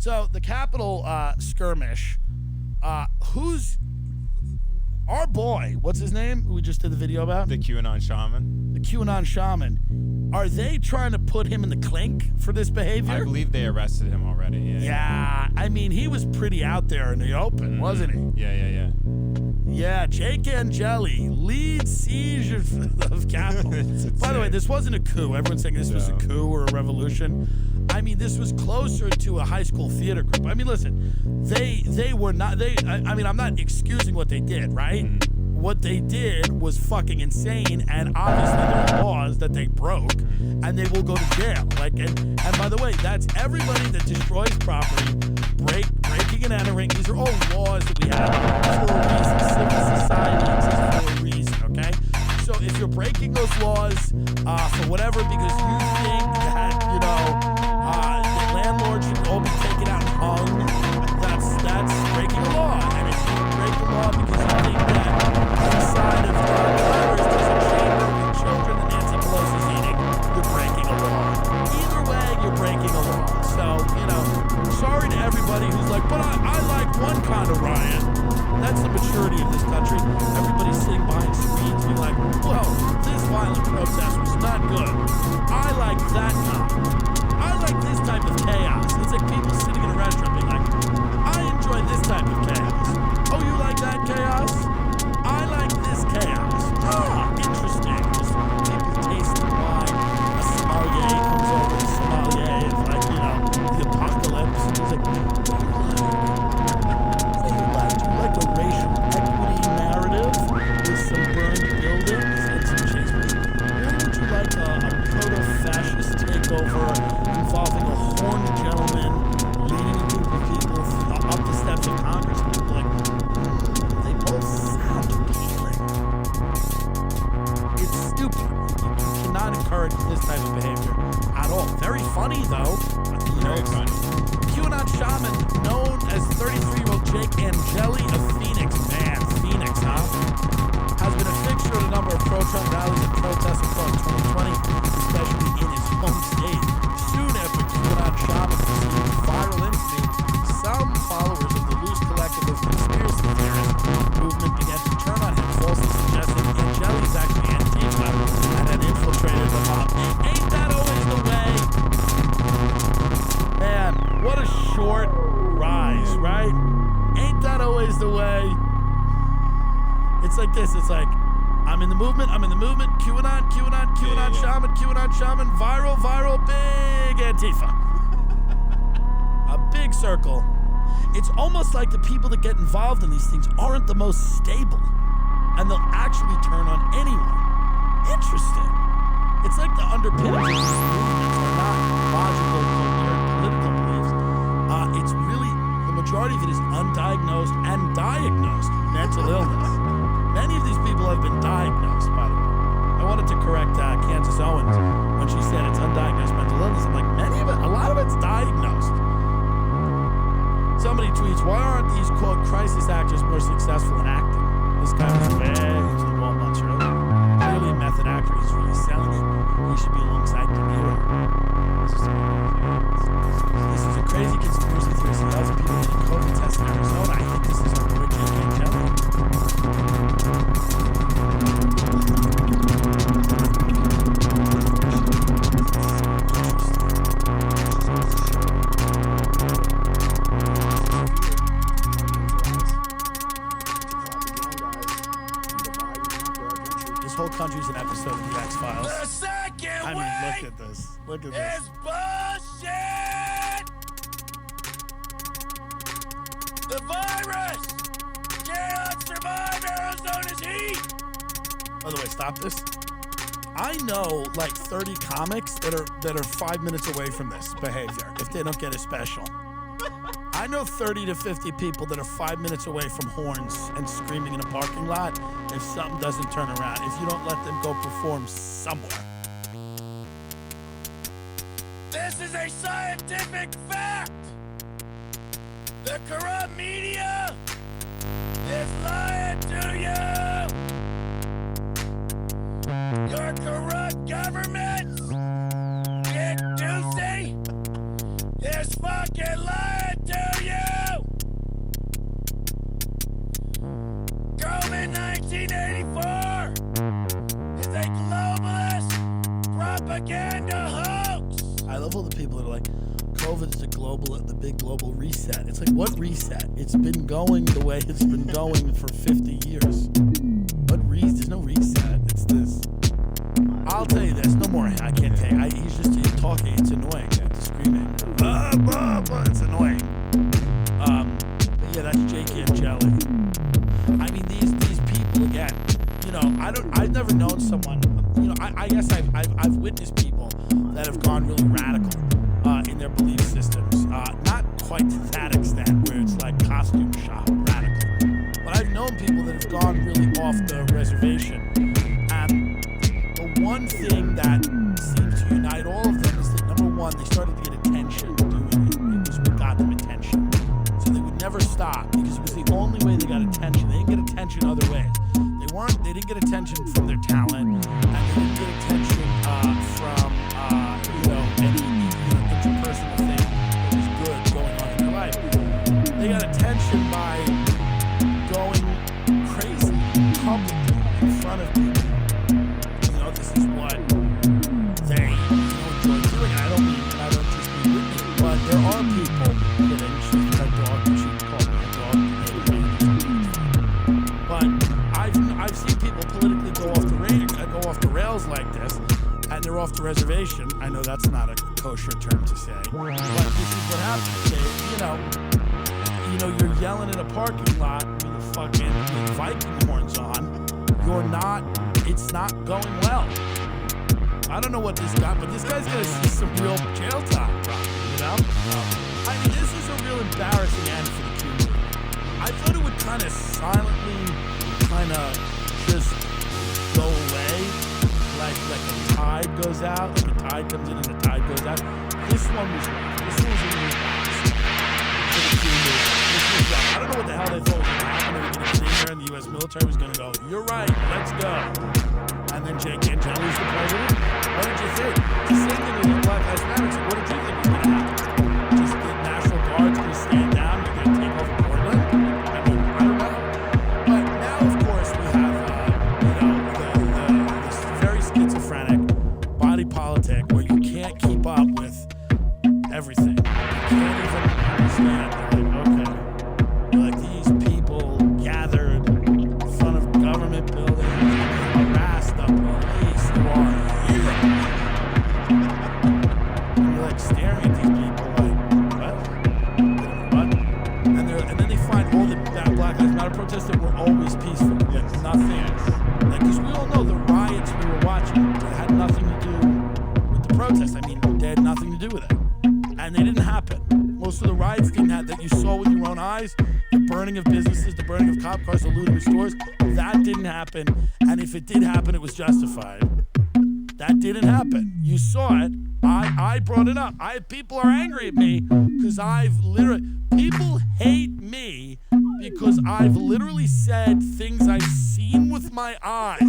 So the Capitol skirmish, who's our boy? What's his name? Who we just did the video about? The QAnon Shaman. The QAnon Shaman. Are they trying to put him in the clink for this behavior? I believe they arrested him already. Yeah. I mean, he was pretty out there in the open, wasn't he? Yeah. Yeah, Jake Angeli, lead siege of Capitol. By the way, this wasn't a coup. Everyone's saying this was a coup or a revolution. I mean, this was closer to a high school theater group. I mean, listen, they were not, I mean, I'm not excusing what they did, right? What they did was fucking insane, and obviously there are laws that they broke, and they will go to jail. Like, and by the way, that's everybody that destroys property, breaking and entering. These are all laws that we have for a reason. Civil society exists for a reason, okay? So if you're breaking those laws for whatever, because you think that, you know, the landlord should all be taken out and hung, that's breaking the law. And if you break the law because you think that inside of Congress there's a chamber with children that Nancy Pelosi's eating, you're breaking a law. Either way, you're breaking a law. So, you know, sorry to everybody who's like, but I like one kind of riot. That's the maturity of this country. Everybody's sitting behind screens being like, well, this violent protest was not good. I like that kind. I like this type of chaos. It's like people sitting in a restaurant being like, I enjoy this type of chaos. Oh, you like that chaos? I like this chaos. Ah, interesting. Just people tasting wine. A sommelier comes over, the sommelier is like, you know, the apocalypse. He's like, what do you like? Do you like a racial equity narrative with some burned buildings and some chase? Or would you like a proto-fascist takeover involving a horned gentleman leading a group of people up the steps of Congress? And people like, they both sound appealing. It's stupid. You cannot encourage this type of behavior at all. Very funny, though. You know, Very funny. QAnon Shaman, known as 33-year-old Jake Angeli of Phoenix. Man, Phoenix, huh? Has been a fixture at a number of pro-Trump rallies and protests across 2020, especially in his home state. Soon after QAnon Shaman received viral infamy, some followers of the loose collective of conspiracy theorist movement began to turn on him, falsely suggesting Angeli's actually Antifa and had infiltrated the mob. Ain't that always the way? Man, what a short rise, right? Ain't that always the way? It's like this. It's like, I'm in the movement. QAnon Shaman, viral, big Antifa. A big circle. It's almost like the people that get involved in these things aren't the most stable, and they'll actually turn on anyone. Interesting. It's like the underpinnings of these movements are not logical, coherent political beliefs. It's really, the majority of it is undiagnosed and diagnosed mental illness. Many of these people have been diagnosed, by the way. I wanted to correct Candace Owens when she said it's undiagnosed mental illness. I'm like, a lot of it's diagnosed. Somebody tweets, why aren't these, quote, crisis actors more successful in acting? This guy was way into the wall bunch earlier. Clearly a method actor, he's really selling it. He should be alongside De Niro. This is a crazy conspiracy theory. See, lots of people getting COVID tests in Arizona. I think this is a Jake Angeli. This whole country's an episode of the X-Files. The second I mean, look at this. Look at this. is bullshit! The virus cannot survive Arizona's heat! By the way, stop this. I know like 30 comics that are 5 minutes away from this behavior if they don't get a special. I know 30 to 50 people that are 5 minutes away from horns and screaming in a parking lot if something doesn't turn around, if you don't let them go perform somewhere. This is a scientific fact! The corrupt media is lying to you! Your corrupt government, Dick Ducey, is fucking lying COVID is the big global reset. It's like, what reset? It's been going the way it's been going for 50 years. There's no reset. It's this. I'll tell you this, no more. I can't take. He's just talking. It's annoying. Screaming. It's annoying. But yeah, that's Jakey and Jelly. I mean, these people again. You know, I've never known someone. You know, I guess I've witnessed people that have gone really radical in their belief systems. Not quite to that extent where it's like costume shop radical. But I've known people that have gone really off the reservation. The one thing that seems to unite all of them is that, number one, they started to get attention doing it. It was what got them attention. So they would never stop because it was the only way they got attention. They didn't get attention other ways. They didn't get attention from their talent, and they didn't get attention from any interpersonal thing that was good going on in their life. They got attention by going crazy publicly in front of people. You know, this is what they enjoy doing. I don't just mean with me, but there are people kidding. She's my dog, and she called me a dog. But I've seen people politically go off the rails like this, and they're off the reservation. I know that's not a kosher term to say, but this is what happens. You're yelling in a parking lot with the fucking Viking horns on. It's not going well. I don't know what this guy, but this guy's gonna see some real jail time, you know? I mean, this is a real embarrassing end for the community. I thought it would kind of silently just go away, like a tide goes out, like a tide comes in and the tide goes out. This one was a really embarrassing for the community. I don't know what the hell they thought was going to happen. They were going to sit here and the U.S. military was going to go, you're right, let's go. And then Jake and Jelly's the president. What did you think? The same thing with the Black Lives Matter. What did you think was going to happen? Just the National Guard's going to stand down and you're going to take over Portland? I mean, I don't know. But now, of course, we have, this very schizophrenic body politic where you can't keep up with everything. You can't even understand. Like these people gathered in front of government buildings and harassed the police who are heroes. And you're like staring at these people like, what? And then they find all the Black Lives Matter protests that were always peaceful. Like nothing. Because we all know the riots we were watching had nothing to do with the protests. I mean, they had nothing to do with it. And they didn't happen. Most of the riots didn't happen that you saw with your own eyes. The burning of businesses, the burning of cop cars, the looting of stores, that didn't happen. And if it did happen, it was justified. That didn't happen. You saw it. I brought it up. People are angry at me because people hate me because I've literally said things I've seen with my eyes.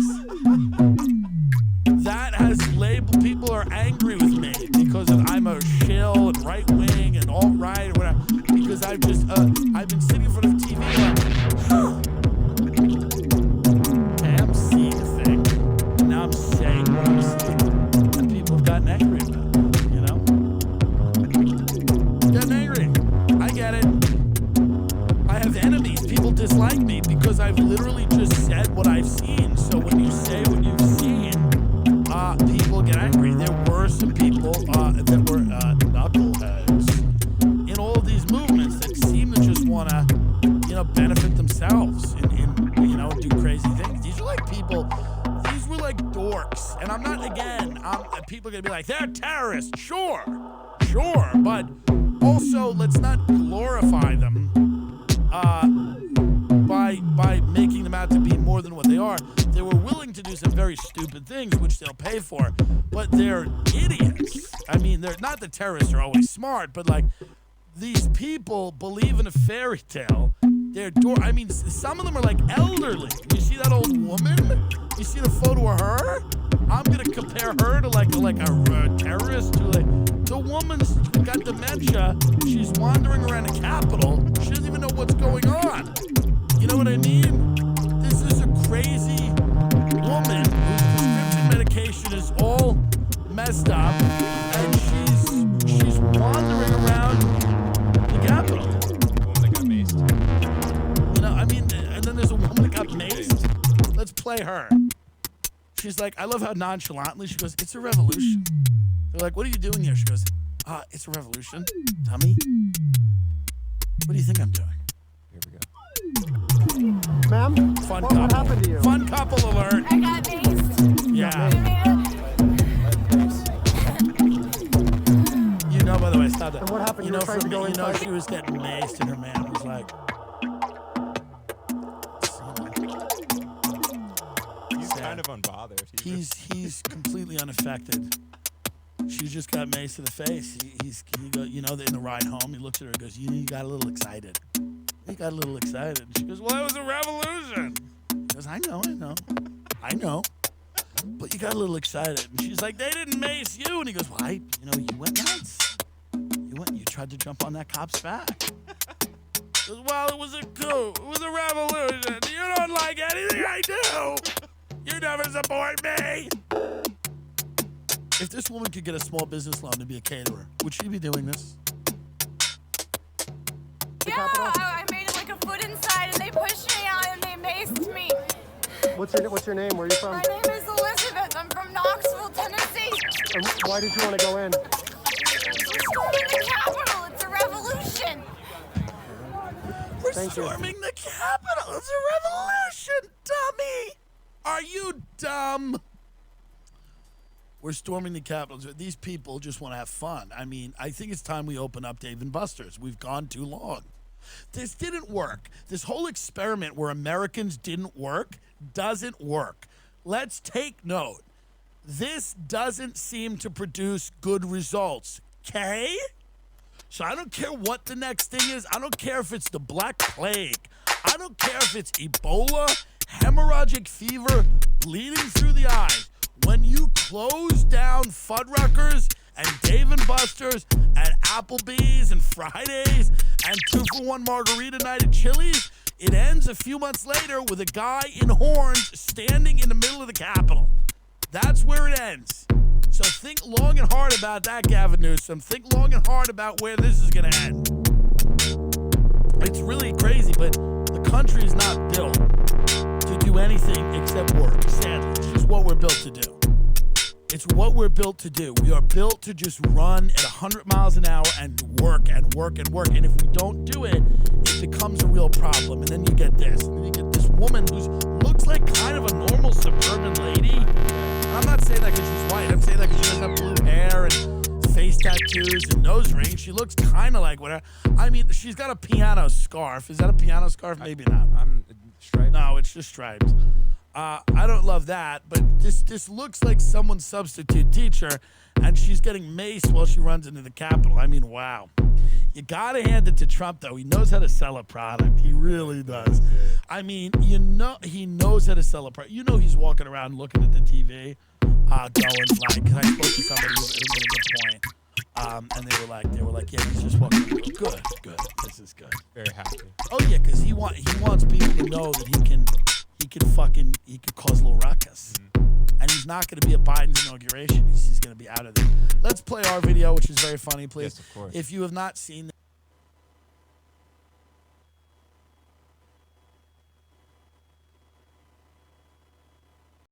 That has labeled, people are angry with me because I'm a shill and right wing and alt-right or whatever. Because I've been sitting in front of TV like, I'm seeing a thing. And now I'm saying what I'm seeing. And people have gotten angry about it, you know? Getting angry. I get it. I have enemies. People dislike me because I've literally just said what I've seen. So when you say what you've seen, people get angry. There were some people that were knuckleheads in all of these movements that seem to just want to, benefit themselves and do crazy things. These are like people. These were like dorks. And I'm not, again, people are going to be like, they're terrorists. Sure. But also, let's not glorify them by making them out to be more than what they are. They were willing to do some very stupid things, which they'll pay for, but they're idiots. I mean, they're not the terrorists are always smart, but like these people believe in a fairy tale. Some of them are like elderly. You see that old woman? You see the photo of her? I'm gonna compare her to like a terrorist. The woman's got dementia. She's wandering around the Capitol. She doesn't even know what's going on. You know what I mean? This is a crazy woman whose prescription medication is all messed up, and she's wandering around by her. She's like, I love how nonchalantly she goes, it's a revolution. They're like, what are you doing here? She goes, it's a revolution, dummy. What do you think I'm doing? Here we go. Ma'am? Fun What couple. happened to you? Fun couple alert. I got maced. Yeah. You know, by the way, stop that. And what happened? You You know, were trying to go you know, inside? she was getting maced, and her man was like, He's kind of unbothered. he's completely unaffected. She just got maced to the face. He go, you know, in the ride home, he looks at her and goes, you got a little excited. He got a little excited. And she goes, well, it was a revolution. He goes, I know. But you got a little excited. And she's like, they didn't mace you. And he goes, well, you went nuts. You tried to jump on that cop's back. He goes, well, it was a coup. It was a revolution. You don't like anything I do. You never support me. If this woman could get a small business loan to be a caterer, would she be doing this? Yeah, I made it like a foot inside and they pushed me out and they maced me. What's your name? Where are you from? My name is Elizabeth. I'm from Knoxville, Tennessee. And why did you want to go in? We're storming the Capitol. It's a revolution. We're Thank you. storming the Capitol. It's a revolution, dummy. Are you dumb? We're storming the Capitol. These people just want to have fun. I mean, I think it's time we open up Dave and Buster's. We've gone too long. This didn't work. This whole experiment where Americans didn't work doesn't work. Let's take note. This doesn't seem to produce good results. Okay? So I don't care what the next thing is. I don't care if it's the Black Plague. I don't care if it's Ebola, hemorrhagic fever, bleeding through the eyes. When you close down Fuddruckers and Dave and Buster's and Applebee's and Fridays and 2-for-1 margarita night at Chili's, it ends a few months later with a guy in horns standing in the middle of the Capitol. That's where it ends. So think long and hard about that, Gavin Newsom. Think long and hard about where this is going to end. It's really crazy, but the country is not built to do anything except work, sadly. It's just what we're built to do. It's what we're built to do. We are built to just run at 100 miles an hour and work and work and work. And if we don't do it, it becomes a real problem. And then you get this. And then you get this woman who looks like kind of a normal suburban lady. I'm not saying that because she's white. I'm saying that because she doesn't have blue hair and face tattoos and nose rings. She looks kind of like whatever. I mean, she's got a piano scarf. Is that a piano scarf? Maybe not. I'm striped. No, it's just striped. I don't love that, but this looks like someone's substitute teacher, and she's getting maced while she runs into the Capitol. I mean, wow. You gotta hand it to Trump, though. He knows how to sell a product. He really does. I mean, you know, he knows how to sell a product. You know, he's walking around looking at the TV, going like, because I spoke to somebody who made a good point. And they were like, yeah, he's just walking around. Good. This is good. Very happy. Oh yeah, because he wants people to know that he can cause a little ruckus. And he's not going to be at Biden's inauguration. He's going to be out of there. Let's play our video, which is very funny, please. Yes, of course. If you have not seen